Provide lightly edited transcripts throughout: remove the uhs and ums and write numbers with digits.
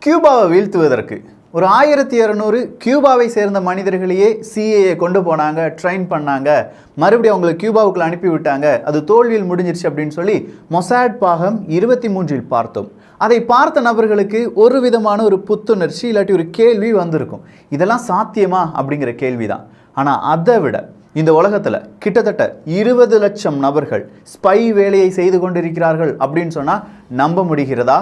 கியூபாவை வீழ்த்துவதற்கு ஒரு 1200 கியூபாவை சேர்ந்த மனிதர்களையே சிஏஏ கொண்டு போனாங்க, ட்ரெயின் பண்ணாங்க, மறுபடியும் அவங்களை கியூபாவுக்குள்ள அனுப்பி விட்டாங்க, அது தோல்வியில் முடிஞ்சிருச்சு அப்படின்னு சொல்லி மொசாட் பாகம் 23 பார்த்தோம். அதை பார்த்த நபர்களுக்கு ஒரு விதமான ஒரு புத்துணர்ச்சி இல்லாட்டி ஒரு கேள்வி வந்திருக்கும், இதெல்லாம் சாத்தியமா அப்படிங்கிற கேள்விதான். ஆனால் அதை விட இந்த உலகத்தில் கிட்டத்தட்ட 20 லட்சம் நபர்கள் ஸ்பை வேலையை செய்து கொண்டிருக்கிறார்கள் அப்படின்னு சொன்னால் நம்ப முடிகிறதா?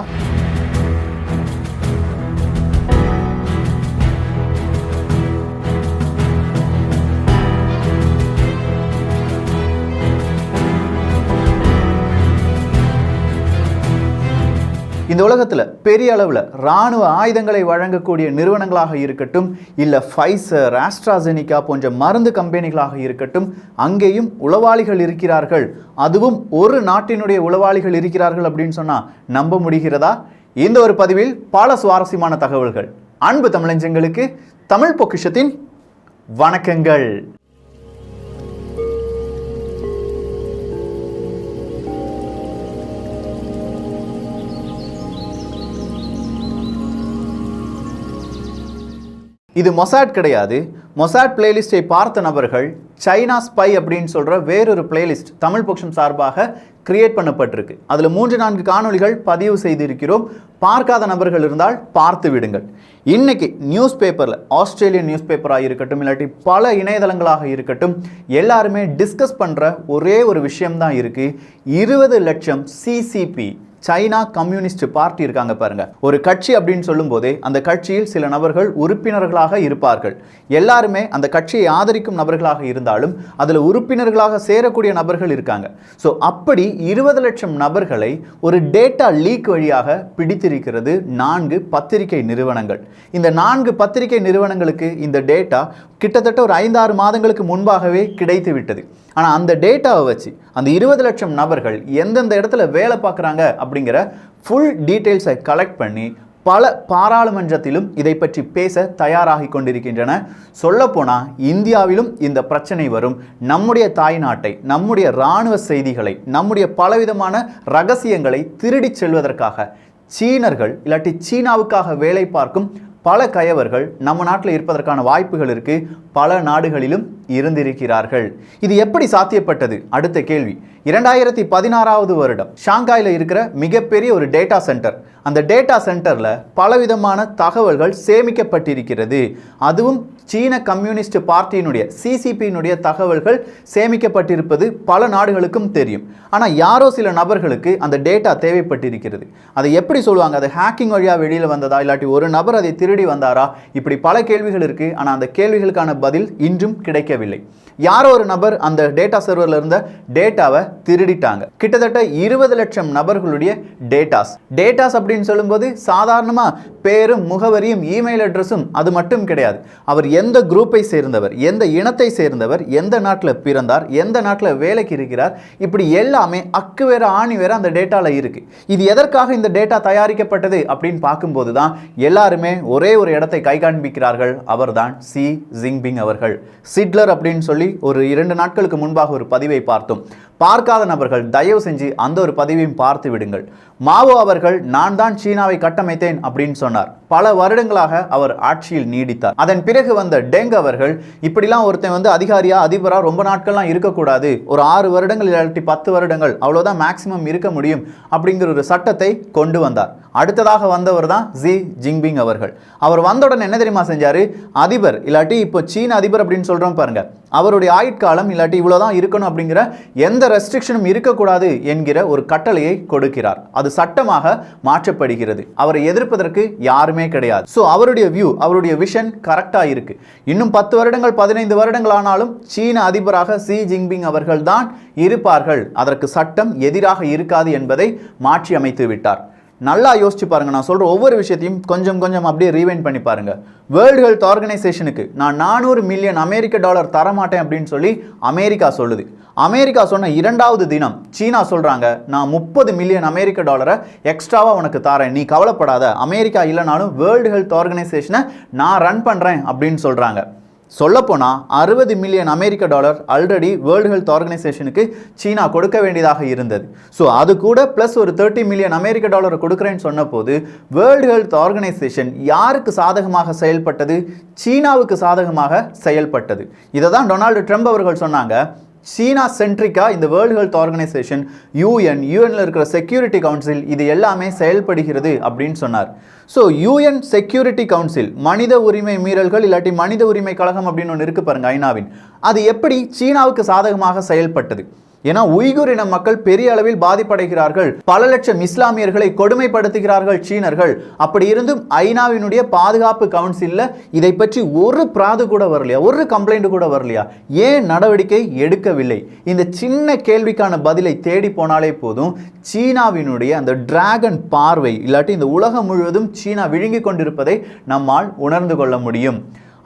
இந்த உலகத்தில் பெரிய அளவில் இராணுவ ஆயுதங்களை வழங்கக்கூடிய நிறுவனங்களாக இருக்கட்டும், இல்லை ஃபைசர், ஆஸ்ட்ராசெனிகா போன்ற மருந்து கம்பெனிகளாக இருக்கட்டும், அங்கேயும் உளவாளிகள் இருக்கிறார்கள். அதுவும் ஒரு நாட்டினுடைய உளவாளிகள் இருக்கிறார்கள் அப்படின்னு சொன்னால் நம்ப முடிகிறதா? இந்த ஒரு பதிவில் பல சுவாரஸ்யமான தகவல்கள். அன்பு தமிழஞ்சங்களுக்கு தமிழ் பொக்கிஷத்தின் வணக்கங்கள். இது மொசாட் கிடையாது. மொசாட் பிளேலிஸ்டை பார்த்த நபர்கள் சைனா ஸ்பை அப்படின்னு சொல்கிற வேறொரு பிளேலிஸ்ட் தமிழ் பொக்கிஷம் சார்பாக கிரியேட் பண்ணப்பட்டிருக்கு. அதில் 3-4 காணொலிகள் பதிவு செய்திருக்கிறோம். பார்க்காத நபர்கள் இருந்தால் பார்த்து விடுங்கள். இன்னைக்கு நியூஸ் பேப்பரில், ஆஸ்திரேலியன் நியூஸ் பேப்பராக இருக்கட்டும், இல்லாட்டி பல இணையதளங்களாக இருக்கட்டும், எல்லாருமே டிஸ்கஸ் பண்ணுற ஒரே ஒரு விஷயம்தான் இருக்குது. 20 லட்சம் சிசிபி, சைனா கம்யூனிஸ்ட் பார்ட்டி இருக்காங்க பாருங்க. ஒரு கட்சி அப்படின்னு சொல்லும் போதே அந்த கட்சியில் சில நபர்கள் உறுப்பினர்களாக இருப்பார்கள். எல்லாருமே அந்த கட்சியை ஆதரிக்கும் நபர்களாக இருந்தாலும் அதில் உறுப்பினர்களாக சேரக்கூடிய நபர்கள் இருக்காங்க. ஸோ அப்படி 20 லட்சம் நபர்களை ஒரு டேட்டா லீக் வழியாக பிடித்திருக்கிறது 4 பத்திரிகை நிறுவனங்கள். இந்த 4 பத்திரிகை நிறுவனங்களுக்கு இந்த டேட்டா கிட்டத்தட்ட ஒரு 5-6 மாதங்களுக்கு முன்பாகவே கிடைத்து விட்டது. ஆனால் அந்த டேட்டாவை வச்சு அந்த 20 லட்சம் நபர்கள் எந்தெந்த இடத்துல வேலை பார்க்குறாங்க அப்படிங்கிற ஃபுல் டீட்டெயில்ஸை கலெக்ட் பண்ணி பல பாராளுமன்றத்திலும் இதை பற்றி பேச தயாராகி கொண்டிருக்கின்றன. சொல்லப்போனால் இந்தியாவிலும் இந்த பிரச்சனை வரும். நம்முடைய தாய் நாட்டை, நம்முடைய இராணுவ செய்திகளை, நம்முடைய பலவிதமான ரகசியங்களை திருடி செல்வதற்காக சீனர்கள் இல்லாட்டி சீனாவுக்காக வேலை பார்க்கும் பல கயவர்கள் நம்ம நாட்டில் இருப்பதற்கான வாய்ப்புகள் இருக்கு. பல நாடுகளிலும் இருந்திருக்கிறார்கள். இது எப்படி சாத்தியப்பட்டது? அடுத்த கேள்வி. 2016 வருடம் ஷாங்காயில் இருக்கிற மிகப்பெரிய ஒரு டேட்டா சென்டர், அந்த டேட்டா சென்டரில் பலவிதமான தகவல்கள் சேமிக்கப்பட்டிருக்கிறது. அதுவும் சீன கம்யூனிஸ்ட் பார்ட்டியினுடைய சிசிபியினுடைய தகவல்கள் சேமிக்கப்பட்டிருப்பது பல நாடுகளுக்கும் தெரியும். ஆனால் யாரோ சில நபர்களுக்கு அந்த டேட்டா தேவைப்பட்டிருக்கிறது. அதை எப்படி சொல்லுவாங்க? அது ஹேக்கிங் வழியாக வெளியில் வந்ததா, இல்லாட்டி ஒரு நபர் அதை திருடி வந்தாரா? இப்படி பல கேள்விகள் இருக்குது. ஆனால் அந்த கேள்விகளுக்கான பதில் இன்றும் கிடைக்கவில்லை. யாரோ ஒரு நபர் அந்த டேட்டா சர்வரில் இருந்த டேட்டாவை திருடிட்டாங்க. கிட்டத்தட்ட 20 லட்சம் நபர்களுடைய டேட்டாஸ் அப்படின்னு சொல்லும்போது சாதாரணமாக பேரும் முகவரியும் இமெயில் அட்ரஸும் அது மட்டும் கிடையாது. அவர் எந்த குரூப்பை சேர்ந்தவர், எந்த இனத்தை சேர்ந்தவர், எந்த நாட்டில் பிறந்தார், எந்த நாட்டில் வேலைக்கு இருக்கிறார், இப்படி எல்லாமே அக்கு வேற ஆணி வேற அந்த டேட்டாவில் இருக்கு. இது எதற்காக இந்த டேட்டா தயாரிக்கப்பட்டது அப்படின்னு பார்க்கும்போது தான் எல்லாருமே ஒரே ஒரு இடத்தை கை காண்பிக்கிறார்கள். அவர்தான் ஷி ஜின்பிங் அவர்கள். சிட்லர் அப்படின்னு சொல்லி ஒரு 2 நாட்களுக்கு முன்பாக ஒரு பதிவை பார்த்தோம். பார்க்காத நபர்கள் தயவு செஞ்சு அந்த ஒரு பதிவையும் பார்த்து விடுங்கள். மாவோ அவர்கள் நான் தான் சீனாவை கட்டமைத்தேன் அப்படின்னு சொன்னார். பல வருடங்களாக அவர் ஆட்சியில் நீடித்தார். அதன் பிறகு வந்த டெங் அவர்கள் இப்படிலாம் ஒருத்தன் அதிகாரியா அதிபரா ரொம்ப நாட்கள்லாம் இருக்கக்கூடாது, ஒரு 6 வருடங்கள் இல்லாட்டி 10 வருடங்கள் அவ்வளோதான் மேக்சிமம் இருக்க முடியும் அப்படிங்கிற ஒரு சட்டத்தை கொண்டு வந்தார். அடுத்ததாக வந்தவர் தான் ஜி ஜின்பிங் அவர்கள். அவர் வந்தவுடன் என்ன தெரியுமா செஞ்சாரு? அதிபர் இல்லாட்டி இப்போ சீன அதிபர் அப்படின்னு சொல்றோம் பாருங்க, அவருடைய ஆயுட்காலம் இல்லாட்டி இவ்வளவுதான் இருக்கணும் அப்படிங்கிற எந்த ரெஸ்ட்ரிக்ஷனும் இருக்கக்கூடாது என்கிற ஒரு கட்டளையை கொடுக்கிறார். அது சட்டமாக மாற்றப்படுகிறது. அவரை எதிர்ப்பதற்கு யாருமே கிடையாது. ஸோ அவருடைய வியூ, அவருடைய விஷன் கரெக்டா இருக்கு. இன்னும் 10 வருடங்கள் 15 வருடங்கள் ஆனாலும் சீன அதிபராக ஷி ஜின்பிங் அவர்கள் தான் இருப்பார்கள். அதற்கு சட்டம் எதிராக இருக்காது என்பதை மாற்றி அமைத்து விட்டார். நல்லா யோசிச்சு பாருங்க. நான் சொல்ற ஒவ்வொரு விஷயத்தையும் கொஞ்சம் கொஞ்சம் அப்படியே ரீவைண்ட் பண்ணி பாருங்க. வேர்ல்டு ஹெல்த் ஆர்கனைசேஷனுக்கு நான் $400 மில்லியன் அமெரிக்க டாலர் தரமாட்டேன் அப்படின்னு சொல்லி அமெரிக்கா சொல்லுது. அமெரிக்கா சொன்ன 2வது தினம் சீனா சொல்றாங்க, நான் 30 மில்லியன் அமெரிக்க டாலரை எக்ஸ்ட்ராவா உனக்கு தரேன், நீ கவலைப்படாத, அமெரிக்கா இல்லைனாலும் வேர்ல்டு ஹெல்த் ஆர்கனைசேஷனை நான் ரன் பண்றேன் அப்படின்னு சொல்றாங்க. சொல்லப்போனா 60 மில்லியன் அமெரிக்க டாலர் ஆல்ரெடி வேர்ல்டு ஹெல்த் ஆர்கனைசேஷனுக்கு சீனா கொடுக்க வேண்டியதாக இருந்தது. ஸோ அது கூட பிளஸ் ஒரு 30 மில்லியன் அமெரிக்க டாலர் கொடுக்குறேன்னு சொன்ன போது வேர்ல்டு ஹெல்த் ஆர்கனைசேஷன் யாருக்கு சாதகமாக செயல்பட்டது? சீனாவுக்கு சாதகமாக செயல்பட்டது. இதை தான் டொனால்டு ட்ரம்ப் அவர்கள் சொன்னாங்க. சீனா சென்ட்ரிக்கா இந்த வேர்ல்டு ஹெல்த் ஆர்கனைசேஷன், யூஎன்ல இருக்கிற செக்யூரிட்டி கவுன்சில் இது எல்லாமே செயல்படுகிறது அப்படின்னு சொன்னார். ஸோ யூஎன் செக்யூரிட்டி கவுன்சில், மனித உரிமை மீறல்கள் இல்லாட்டி மனித உரிமை கழகம் அப்படின்னு ஒன்று இருக்கு பாருங்க ஐநாவின், அது எப்படி சீனாவுக்கு சாதகமாக செயல்பட்டது? ஏன்னா உய்குர் இன மக்கள் பெரிய அளவில் பாதிப்படைகிறார்கள், பல லட்சம் இஸ்லாமியர்களை கொடுமைப்படுத்துகிறார்கள் சீனர்கள். அப்படி இருந்தும் ஐநாவினுடைய பாதுகாப்பு கவுன்சிலில் இதை பற்றி ஒரு பிராது கூட வரலையா, ஒரு கம்ப்ளைண்ட் கூட வரலையா? ஏன் நடவடிக்கை எடுக்கவில்லை? இந்த சின்ன கேள்விக்கான பதிலை தேடி போனாலே போதும், சீனாவினுடைய அந்த டிராகன் பார்வை இல்லாட்டி இந்த உலகம் முழுவதும் சீனா விழுங்கி கொண்டிருப்பதை நம்மால் உணர்ந்து கொள்ள முடியும்.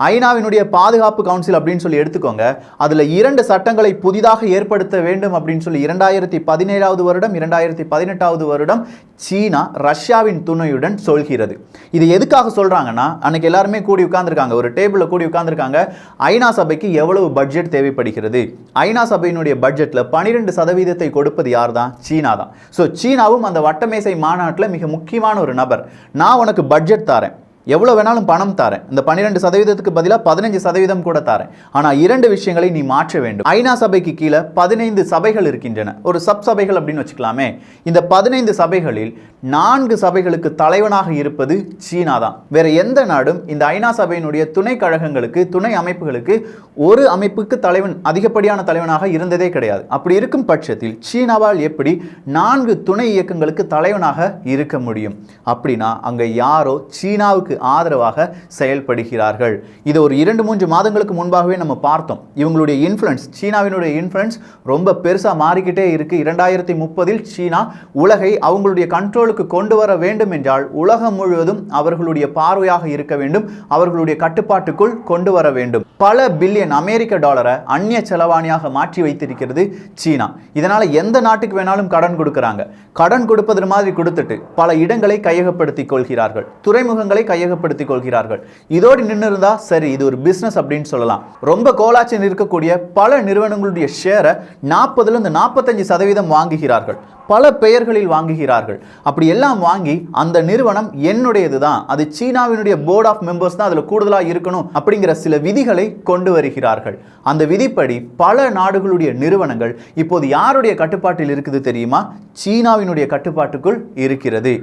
ஐநாவினுடைய பாதுகாப்பு கவுன்சில் அப்படின்னு சொல்லி எடுத்துக்கோங்க. அதில் 2 சட்டங்களை புதிதாக ஏற்படுத்த வேண்டும் அப்படின்னு சொல்லி 2017 வருடம் 2018 வருடம் சீனா ரஷ்யாவின் துணையுடன் சொல்கிறது. இது எதுக்காக சொல்றாங்கன்னா, அன்னைக்கு எல்லாருமே கூடி உட்கார்ந்துருக்காங்க, ஒரு டேபிளில் கூடி உட்கார்ந்துருக்காங்க. ஐநா சபைக்கு எவ்வளவு பட்ஜெட் தேவைப்படுகிறது? ஐநா சபையினுடைய பட்ஜெட்டில் 12% கொடுப்பது யார் தான்? சீனா தான். ஸோ சீனாவும் அந்த வட்டமேசை மாநாட்டில் மிக முக்கியமான ஒரு நபர். நான் உனக்கு பட்ஜெட் தரேன், எவ்வளவு வேணாலும் பணம் தாரேன், இந்த 12% பதிலாக 15% கூட தாரேன், ஆனால் 2 விஷயங்களை நீ மாற்ற வேண்டும். ஐநா சபைக்கு கீழே 15 சபைகள் இருக்கின்றன, ஒரு சப் சபைகள் அப்படின்னு வச்சுக்கலாமே. இந்த 15 சபைகளில் 4 சபைகளுக்கு தலைவனாக இருப்பது சீனா தான். வேற எந்த நாடும் இந்த ஐநா சபையினுடைய துணை கழகங்களுக்கு, துணை அமைப்புகளுக்கு ஒரு அமைப்புக்கு தலைவன், அதிகப்படியான தலைவனாக இருந்ததே கிடையாது. அப்படி இருக்கும் பட்சத்தில் சீனாவால் எப்படி 4 துணை இயக்கங்களுக்கு தலைவனாக இருக்க முடியும்? அப்படின்னா அங்க யாரோ சீனாவுக்கு ஆதரவாக செயல்படுகிறார்கள். இது ஒரு 2-3 மாதங்களுக்கு முன்பாகவே நம்ம பார்த்தோம். இவங்களுடைய இன்ஃப்ளூயன்ஸ், சீனாவினுடைய இன்ஃப்ளூயன்ஸ் ரொம்ப பெருசா மாறிக்கிட்டே இருக்கு. 2030 சீனா உலகை அவங்களுடைய கண்ட்ரோலுக்கு கொண்டு வர வேண்டும் என்றால் உலகம் முழுவதும் அவர்களுடைய பார்வையாக இருக்க வேண்டும், அவர்களுடைய கட்டுப்பாட்டுக்குள் கொண்டு வர வேண்டும். பல பில்லியன் அமெரிக்க டாலரை அந்நிய செலவாணியாக மாற்றி வைத்திருக்கிறது சீனா. இதனால எந்த நாட்டுக்கு வேணாலும் கடன் கொடுக்கறாங்க. கடன் கொடுப்பது மாதிரி கொடுத்துட்டு பல இடங்களை கையகப்படுத்திக் கொள்கிறார்கள், துறைமுகங்களை கையகப்படுத்திக் கொள்கிறார்கள். இதோடு நின்று இருந்தா சரி, இது ஒரு பிசினஸ் அப்படின்னு சொல்லலாம். ரொம்ப கோலாச்சி இருக்கக்கூடிய பல நிறுவனங்களுடைய ஷேரை 40-45% வாங்குகிறார்கள், பல பெயர்களில் வாங்குகிறார்கள். அப்படி எல்லாம் வாங்கி அந்த நிறுவனம் என்னுடையது தான், அது சீனாவினுடைய போர்ட் ஆஃப் மெம்பர்ஸ் தான் அதில் கூடுதலாக இருக்கணும் அப்படிங்கிற சில விதிகளை கொண்டு வருகிறார்கள். அந்த விதிப்படி பல நாடுகளுடைய நிறுவனங்கள் இப்போது யாருடைய கட்டுப்பாட்டில் இருக்குது தெரியுமா? சீனாவினுடைய கட்டுப்பாட்டுக்குள் இருக்கிறது.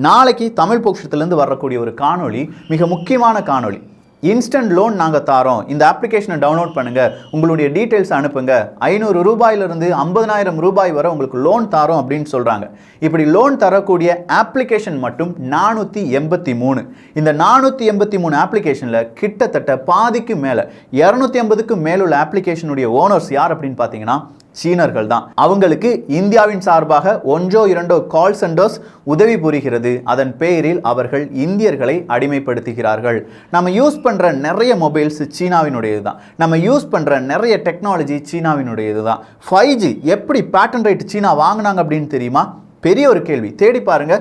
நாளைக்கு தமிழ் பொக்கிஷத்திலிருந்து வரக்கூடிய ஒரு காணொளி மிக முக்கியமான காணொளி. இன்ஸ்டன்ட் லோன் நாங்கள் தாரோம், இந்த அப்ளிகேஷனை டவுன்லோட் பண்ணுங்க, உங்களுடைய டீட்டெயில்ஸ் அனுப்புங்க, 500 ரூபாயிலிருந்து 50,000 ரூபாய் வரை உங்களுக்கு லோன் தாரோம் அப்படின்னு சொல்றாங்க. இப்படி லோன் தரக்கூடிய அப்ளிகேஷன் மட்டும் 483. இந்த 483 அப்ளிகேஷன்ல கிட்டத்தட்ட பாதிக்கு மேல 250க்கு மேலுள்ள அப்ளிகேஷனுடைய ஓனர்ஸ் யார் அப்படின்னு பார்த்தீங்கன்னா சீனர்கள் தான். அவங்களுக்கு இந்தியாவின் சார்பாக 1-2 கால் சென்டர்ஸ் உதவி புரிகிறது. அதன் பெயரில் அவர்கள் இந்தியர்களை அடிமைப்படுத்துகிறார்கள். நம்ம யூஸ் பண்ற நிறைய மொபைல்ஸ் சீனாவினுடையது தான், நம்ம யூஸ் பண்ற நிறைய டெக்னாலஜி சீனாவினுடையது தான். 5G எப்படி பேட்டன் ரைட் சீனா வாங்கினாங்க அப்படின்னு தெரியுமா? பெரிய ஒரு கேள்வி, தேடி பாருங்க.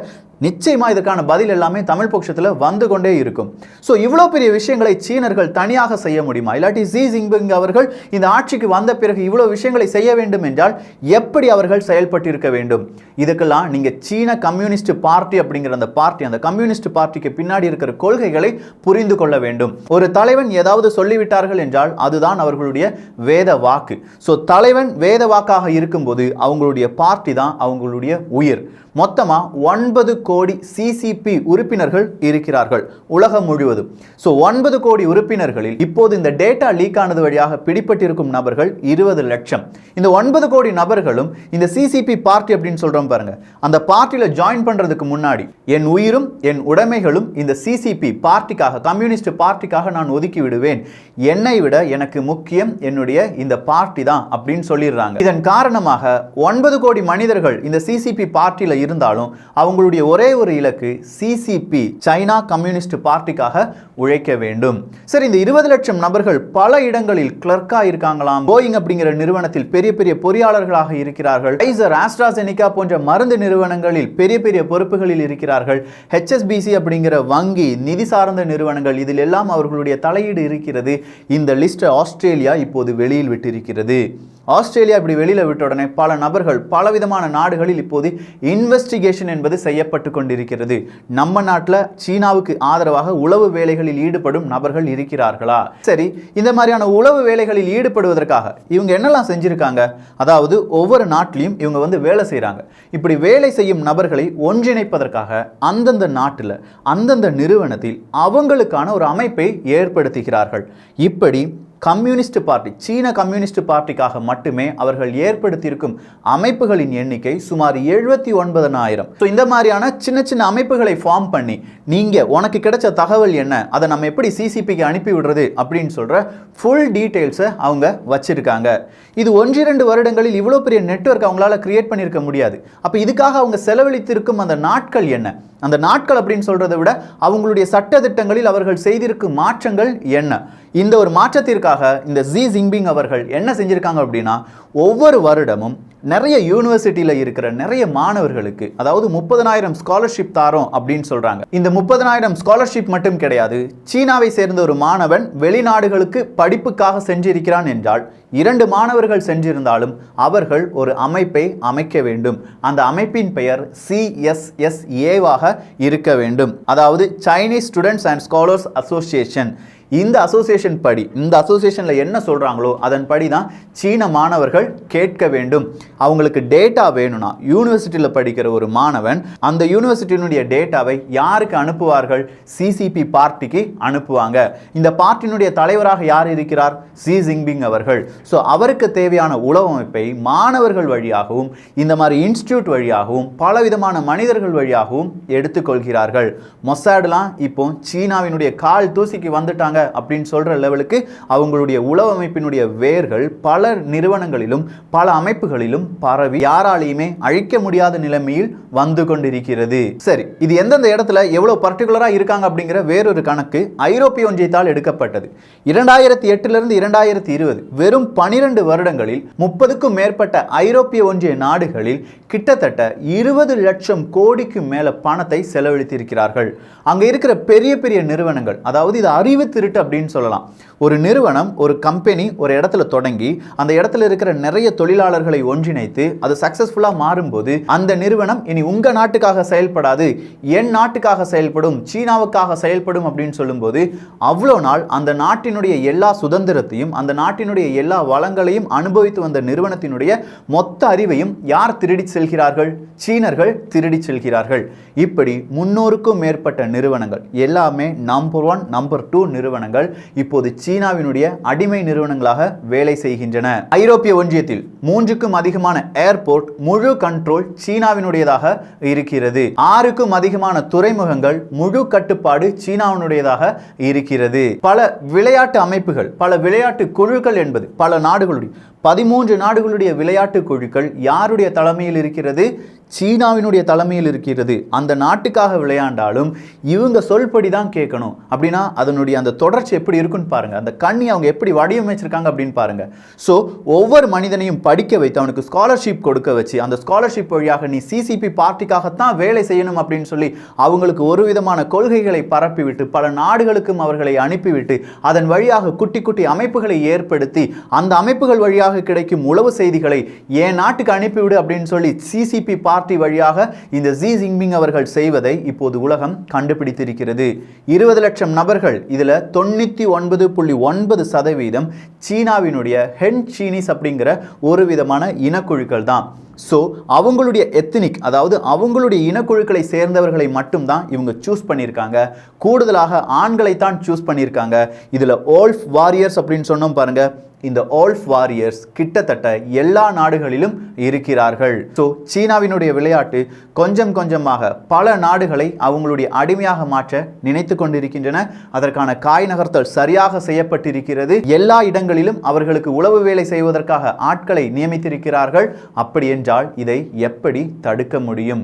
நிச்சயமா இதற்கான பதில் எல்லாமே தமிழ் பொக்கிஷத்தில் வந்து கொண்டே இருக்கும். ஸோ இவ்வளோ பெரிய விஷயங்களை சீனர்கள் தனியாக செய்ய முடியுமா? இல்லாட்டி ஜி ஜின்பிங் அவர்கள் இந்த ஆட்சிக்கு வந்த பிறகு இவ்வளோ விஷயங்களை செய்ய வேண்டும் என்றால் எப்படி அவர்கள் செயல்பட்டிருக்க வேண்டும்? இதுக்கெல்லாம் நீங்கள் சீன கம்யூனிஸ்ட் பார்ட்டி அப்படிங்கிற அந்த பார்ட்டி, அந்த கம்யூனிஸ்ட் பார்ட்டிக்கு பின்னாடி இருக்கிற கொள்கைகளை புரிந்து கொள்ள வேண்டும். ஒரு தலைவன் ஏதாவது சொல்லிவிட்டார்கள் என்றால் அதுதான் அவர்களுடைய வேத வாக்கு. ஸோ தலைவன் வேத வாக்காக இருக்கும்போது அவங்களுடைய பார்ட்டி தான் அவங்களுடைய உயிர். மொத்தமா 9 கோடி சிசிபி உறுப்பினர்கள் இருக்கிறார்கள் உலகம் முழுவதும். ஸோ 9 கோடி உறுப்பினர்களில் இப்போது இந்த டேட்டா லீக் ஆனது வழியாக பிடிப்பட்டிருக்கும் நபர்கள் 20 லட்சம். இந்த 9 கோடி நபர்களும் இந்த சிசிபி பார்ட்டி அப்படின்னு சொல்றோம் பாருங்க, அந்த பார்ட்டியில ஜாயின் பண்றதுக்கு முன்னாடி என் உயிரும் என் உடைமைகளும் இந்த சிசிபி பார்ட்டிக்காக, கம்யூனிஸ்ட் பார்ட்டிக்காக நான் ஒதுக்கி விடுவேன், என்னை விட எனக்கு முக்கியம் என்னுடைய இந்த பார்ட்டி தான் அப்படின்னு சொல்லிடுறாங்க. இதன் காரணமாக 9 கோடி மனிதர்கள் இந்த சிசிபி பார்ட்டியில இருந்தாலும் அவங்களுடைய ஒரே ஒரு இலக்கு சிசிபி, சைனா கம்யூனிஸ்ட் பார்ட்டிக்காக உழைக்க வேண்டும். சரி, இந்த 20 லட்சம் நபர்கள் பல இடங்களில் கிளர்க்கா இருக்காங்களாம். போயிங் அப்படிங்கிற நிறுவனத்தில் பெரிய பெரிய பொறியாளர்களாக இருக்கிறார்கள். ஃபைசர், ஆஸ்ட்ராசெனிகா போன்ற மருந்து நிறுவனங்களில் பெரிய பெரிய பொறுப்புகளில் இருக்கிறார்கள். HSBC அப்படிங்கிற வங்கி, நிதி சார்ந்த நிறுவனங்கள், இதில் எல்லாம் அவர்களுடைய தலையீடு இருக்கிறது. இந்த லிஸ்ட் ஆஸ்திரேலியா இப்போது வெளியில் விட்டிருக்கிறது. ஆஸ்திரேலியா இப்படி வெளியில விட்ட உடனே பல நபர்கள் பலவிதமான நாடுகளில் இப்போது இன்வெஸ்டிகேஷன் என்பது செய்யப்பட்டு கொண்டிருக்கிறது. நம்ம நாட்டில் சீனாவுக்கு ஆதரவாக உளவு வேலைகளில் ஈடுபடும் நபர்கள் இருக்கிறார்களா? சரி, இந்த மாதிரியான உளவு வேலைகளில் ஈடுபடுவதற்காக இவங்க என்னெல்லாம் செஞ்சிருக்காங்க? அதாவது ஒவ்வொரு நாட்டிலையும் இவங்க வேலை செய்கிறாங்க. இப்படி வேலை செய்யும் நபர்களை ஒன்றிணைப்பதற்காக அந்தந்த நாட்டில் அந்தந்த நிறுவனத்தில் அவங்களுக்கான ஒரு அமைப்பை ஏற்படுத்துகிறார்கள். இப்படி கம்யூனிஸ்ட் பார்ட்டி, சீன கம்யூனிஸ்ட் பார்ட்டிக்காக மட்டுமே அவர்கள் ஏற்படுத்தியிருக்கும் அமைப்புகளின் எண்ணிக்கை சுமார் 79,000. இந்த மாதிரியான சின்ன சின்ன அமைப்புகளை ஃபார்ம் பண்ணி உனக்கு கிடைச்ச தகவல் என்ன, அதை நம்ம எப்படி சிசிபிக்கு அனுப்பி விடுறது அப்படின்னு சொல்ற ஃபுல் டீடைல்ஸை அவங்க வச்சிருக்காங்க. இது 1-2 வருடங்களில் இவ்வளோ பெரிய நெட்வொர்க் அவங்களால கிரியேட் பண்ணியிருக்க முடியாது. அப்போ இதுக்காக அவங்க செலவழித்திருக்கும் அந்த நாட்கள் என்ன? அந்த நாட்கள் அப்படின்னு சொல்றதை விட அவங்களுடைய சட்ட திட்டங்களில் அவர்கள் செய்திருக்கும் மாற்றங்கள் என்ன? இந்த ஒரு மாற்றத்திற்காக இந்த ஜி ஜின்பிங் அவர்கள் என்ன செஞ்சிருக்காங்க அப்படின்னா, ஒவ்வொரு வருடமும் நிறைய யூனிவர்சிட்டியில் இருக்கிற நிறைய மாணவர்களுக்கு, அதாவது 30,000 ஸ்காலர்ஷிப் தாரோம் அப்படின்னு சொல்றாங்க. இந்த 30,000 ஸ்காலர்ஷிப் மட்டும் கிடையாது. சீனாவை சேர்ந்த ஒரு மாணவன் வெளிநாடுகளுக்கு படிப்புக்காக சென்றிருக்கிறான் என்றால் 2 மாணவர்கள் சென்றிருந்தாலும் அவர்கள் ஒரு அமைப்பை அமைக்க வேண்டும். அந்த அமைப்பின் பெயர் CSSA-வாக இருக்க வேண்டும். அதாவது Chinese students and scholars association. இந்த அசோசியேஷன் படி, இந்த அசோசியேஷன்ல என்ன சொல்றாங்களோ அதன் படி தான் சீன மாணவர்கள் கேட்க வேண்டும். அவங்களுக்கு டேட்டா வேணும்னா, யூனிவர்சிட்டியில் படிக்கிற ஒரு மாணவன் அந்த யூனிவர்சிட்டியினுடைய டேட்டாவை யாருக்கு அனுப்புவார்கள்? சிசிபி பார்ட்டிக்கு அனுப்புவாங்க. இந்த பார்ட்டியினுடைய தலைவராக யார் இருக்கிறார்? ஜி ஜின்பிங் அவர்கள். ஸோ அவருக்கு தேவையான உளவமைப்பை மாணவர்கள் வழியாகவும் இந்த மாதிரி இன்ஸ்டிடியூட் வழியாகவும் பலவிதமான மனிதர்கள் வழியாகவும் எடுத்துக்கொள்கிறார்கள். மொசாட்லாம் இப்போ சீனாவினுடைய கால் தூசிக்கு வந்துட்டாங்க அப்படின்னு சொல்ற லெவலுக்கு அவங்களுடைய உளவமைப்பினுடைய வேர்கள் பல நிறுவனங்களிலும் பல அமைப்புகளிலும் பரவி யாராலையுமே அழிக்க முடியாத நிலைமையில் வந்து கொண்டிருக்கிறது. சரி, இது எந்தெந்த இடத்துல எவ்வளவு பர்டிகுலரா இருக்காங்க அப்படிங்கிற வேறொரு கணக்கு ஐரோப்பிய ஒன்றியத்தால் எடுக்கப்பட்டது. 2008 2020 வெறும் 12 வருடங்களில் 30க்கும் மேற்பட்ட ஐரோப்பிய ஒன்றிய நாடுகளில் கிட்டத்தட்ட 20 லட்சம் கோடிக்கு மேல பணத்தை செலவழித்திருக்கிறார்கள். அங்க இருக்கிற பெரிய பெரிய நிறுவனங்கள், அதாவது இது அறிவு திருட்டு அப்படின்னு சொல்லலாம். ஒரு நிறுவனம், ஒரு கம்பெனி ஒரு இடத்துல தொடங்கி அந்த இடத்துல இருக்கிற நிறைய தொழிலாளர்களை ஒன்றிணைத்து அது சக்சஸ்ஃபுல்லா மாறும்போது அந்த நிறுவனம் இனி உங்க நாட்டுக்காக செயல்படாது, என் நாட்டுக்காக செயல்படும், சீனாவுக்காக செயல்படும் அப்படின்னு சொல்லும்போது அவ்வளோ நாள் அந்த நாட்டினுடைய எல்லா சுதந்திரத்தையும் அந்த நாட்டினுடைய எல்லா வளங்களையும் அனுபவித்து வந்த நிறுவனத்தினுடைய மொத்த அறிவையும் யார் திருடி செல்கிறார்கள்? சீனர்கள் திருடி செல்கிறார்கள். இப்படி 300க்கும் மேற்பட்ட நிறுவனங்கள், எல்லாமே நம்பர் 1 நம்பர் 2 நிறுவனங்கள் இப்போது சீனாவினுடைய அடிமை நிறுவனங்களாக வேலை செய்கின்றன. ஐரோப்பிய ஒன்றியத்தில் 3க்கும் அதிகமான ஏர்போர்ட் முழு கண்ட்ரோல் சீனாவினுடையதாக இருக்கிறது. 6க்கும் அதிகமான துறைமுகங்கள் முழு கட்டுப்பாடு சீனாவினுடையதாக இருக்கிறது. பல விளையாட்டு அமைப்புகள், பல விளையாட்டு குழுக்கள் என்பது பல நாடுகளுடைய 13 நாடுகளுடைய விளையாட்டு குழுக்கள் யாருடைய தலைமையில் இருக்கிறது? சீனாவினுடைய தலைமையில் இருக்கிறது. அந்த நாட்டுக்காக விளையாண்டாலும் இவங்க சொல்படி தான் கேட்கணும். அப்படின்னா அதனுடைய அந்த தொடர்ச்சி எப்படி இருக்குன்னு பாருங்க. அந்த கண்ணி அவங்க எப்படி வடிவமைச்சிருக்காங்க அப்படின்னு பாருங்க. ஸோ ஒவ்வொரு மனிதனையும் படிக்க வைத்து அவனுக்கு ஸ்காலர்ஷிப் கொடுக்க வச்சு அந்த ஸ்காலர்ஷிப் வழியாக நீ சிசிபி பார்ட்டிக்காகத்தான் வேலை செய்யணும் அப்படின்னு சொல்லி அவங்களுக்கு ஒரு விதமான கொள்கைகளை பரப்பிவிட்டு பல நாடுகளுக்கும் அவர்களை அனுப்பிவிட்டு அதன் வழியாக குட்டி குட்டி அமைப்புகளை ஏற்படுத்தி அந்த அமைப்புகள் வழியாக கிடைக்கும் உளவு செய்திகளை என் நாட்டுக்கு அனுப்பிவிடு அப்படின்னு சொல்லி சிசிபி பார்ட்டி வழியாக இந்த ஜி ஜின்பிங் அவர்கள் செய்வதை இப்போது உலகம் கண்டுபிடித்திருக்கிறது. 20 லட்சம் நபர்கள், இதுல 99.9% சீனாவினுடைய ஹென் சீனீஸ் அப்படிங்கிற ஒரு விதமான இனக்குழுக்கள் தான். ஸோ அவங்களுடைய எத்னிக், அதாவது அவங்களுடைய இனக்குழுக்களை சேர்ந்தவர்களை மட்டும்தான் இவங்க சூஸ் பண்ணியிருக்காங்க. கூடுதலாக ஆண்களை தான் சூஸ் பண்ணியிருக்காங்க. இதில் ஓல்ஃப் வாரியர்ஸ் அப்படின்னு சொன்னோம் பாருங்க. இந்த ஓல்ஃப் வாரியர்ஸ் கிட்டத்தட்ட எல்லா நாடுகளிலும் இருக்கிறார்கள். ஸோ சீனாவினுடைய விளையாட்டு கொஞ்சம் கொஞ்சமாக பல நாடுகளை அவங்களுடைய அடிமையாக மாற்ற நினைத்து கொண்டிருக்கின்றன. அதற்கான காய் நகர்த்தல் சரியாக செய்யப்பட்டிருக்கிறது. எல்லா இடங்களிலும் அவர்களுக்கு உளவு வேலை செய்வதற்காக ஆட்களை நியமித்திருக்கிறார்கள். அப்படி என்றால் இதை எப்படி தடுக்க முடியும்?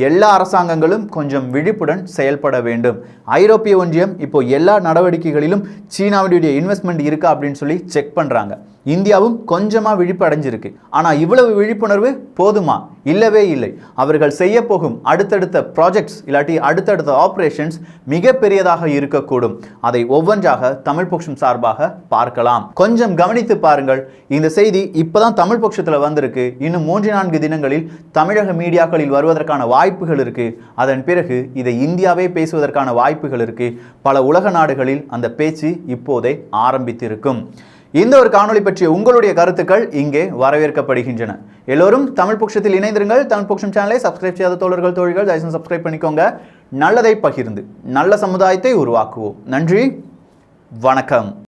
எல்லா அரசாங்கங்களும் கொஞ்சம் விழிப்புடன் செயல்பட வேண்டும். ஐரோப்பிய ஒன்றியம் இப்போ எல்லா நடவடிக்கைகளிலும் சீனாவுடைய இன்வெஸ்ட்மெண்ட் இருக்கா அப்படின்னு சொல்லி செக் பண்றாங்க. இந்தியாவும் கொஞ்சமா விழிப்பு அடைஞ்சிருக்கு. ஆனா இவ்வளவு விழிப்புணர்வு போதுமா? இல்லவே இல்லை. அவர்கள் செய்ய போகும் அடுத்தடுத்த ப்ராஜெக்ட்ஸ் இல்லாட்டி அடுத்தடுத்த ஆபரேஷன்ஸ் மிக பெரியதாக இருக்கக்கூடும். அதை ஒவ்வொன்றாக தமிழ் பொக்ஷம் சார்பாக பார்க்கலாம். கொஞ்சம் கவனித்து பாருங்கள். இந்த செய்தி இப்பதான் தமிழ் பொக்ஷத்துல வந்திருக்கு. இன்னும் 3-4 தினங்களில் தமிழக மீடியாக்களில் வருவதற்கான வாய்ப்புகள் இருக்கு. அதன் பிறகு இதை இந்தியாவே பேசுவதற்கான வாய்ப்புகள் இருக்கு. பல உலக நாடுகளில் அந்த பேச்சு இப்போதே ஆரம்பித்திருக்கும். இந்த ஒரு காணொளி பற்றிய உங்களுடைய கருத்துக்கள் இங்கே வரவேற்கப்படுகின்றன. எல்லோரும் தமிழ் பொக்ஷத்தில் இணைந்திருங்கள். தமிழ் பொக்ஷம் சேனலை சப்ஸ்கிரைப் செய்யாத தோழர்கள் தோழிகள் தயவுசெய்து சப்ஸ்கிரைப் பண்ணிக்கோங்க. நல்லதை பகிர்ந்து நல்ல சமுதாயத்தை உருவாக்குவோம். நன்றி, வணக்கம்.